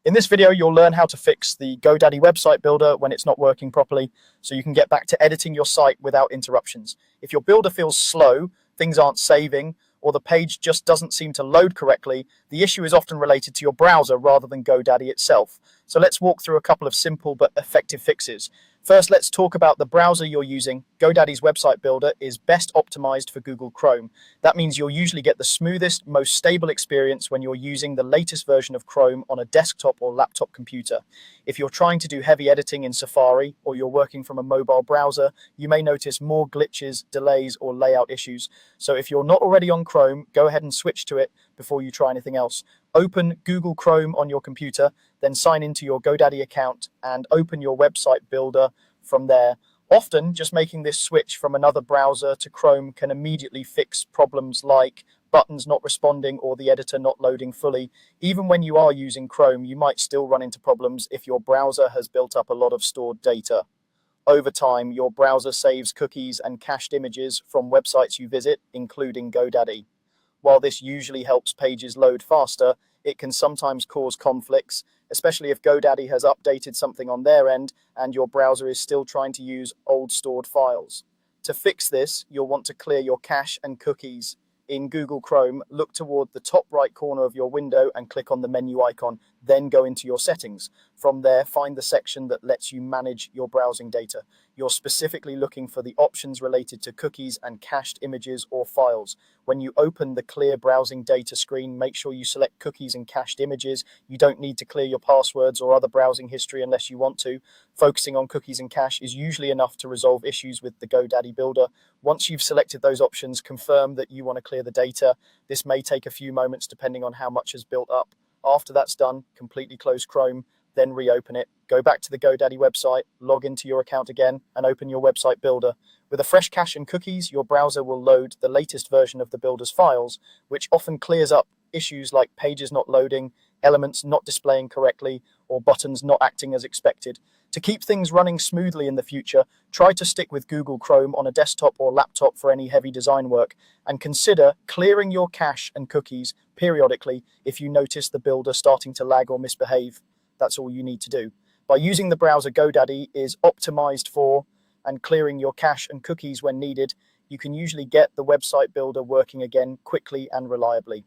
In this video, you'll learn how to fix the GoDaddy website builder when it's not working properly, so you can get back to editing your site without interruptions. If your builder feels slow, things aren't saving, or the page just doesn't seem to load correctly, the issue is often related to your browser rather than GoDaddy itself. So let's walk through a couple of simple but effective fixes. First, let's talk about the browser you're using. GoDaddy's website builder is best optimized for Google Chrome. That means you'll usually get the smoothest, most stable experience when you're using the latest version of Chrome on a desktop or laptop computer. If you're trying to do heavy editing in Safari or you're working from a mobile browser, you may notice more glitches, delays, or layout issues. So if you're not already on Chrome, go ahead and switch to it before you try anything else. Open Google Chrome on your computer, then sign into your GoDaddy account and open your website builder from there. Often, just making this switch from another browser to Chrome can immediately fix problems like buttons not responding or the editor not loading fully. Even when you are using Chrome, you might still run into problems if your browser has built up a lot of stored data. Over time, your browser saves cookies and cached images from websites you visit, including GoDaddy. While this usually helps pages load faster, it can sometimes cause conflicts, especially if GoDaddy has updated something on their end and your browser is still trying to use old stored files. To fix this, you'll want to clear your cache and cookies. In Google Chrome, look toward the top right corner of your window and click on the menu icon, then go into your settings. From there, find the section that lets you manage your browsing data. You're specifically looking for the options related to cookies and cached images or files. When you open the clear browsing data screen, make sure you select cookies and cached images. You don't need to clear your passwords or other browsing history unless you want to. Focusing on cookies and cache is usually enough to resolve issues with the GoDaddy builder. Once you've selected those options, confirm that you want to clear the data. This may take a few moments depending on how much has built up. After that's done, completely close Chrome, then reopen it. Go back to the GoDaddy website, log into your account again, and open your website builder. With a fresh cache and cookies, your browser will load the latest version of the builder's files, which often clears up issues like pages not loading, elements not displaying correctly, or buttons not acting as expected. To keep things running smoothly in the future, try to stick with Google Chrome on a desktop or laptop for any heavy design work, and consider clearing your cache and cookies periodically if you notice the builder starting to lag or misbehave. That's all you need to do. By using the browser GoDaddy is optimized for and clearing your cache and cookies when needed, you can usually get the website builder working again quickly and reliably.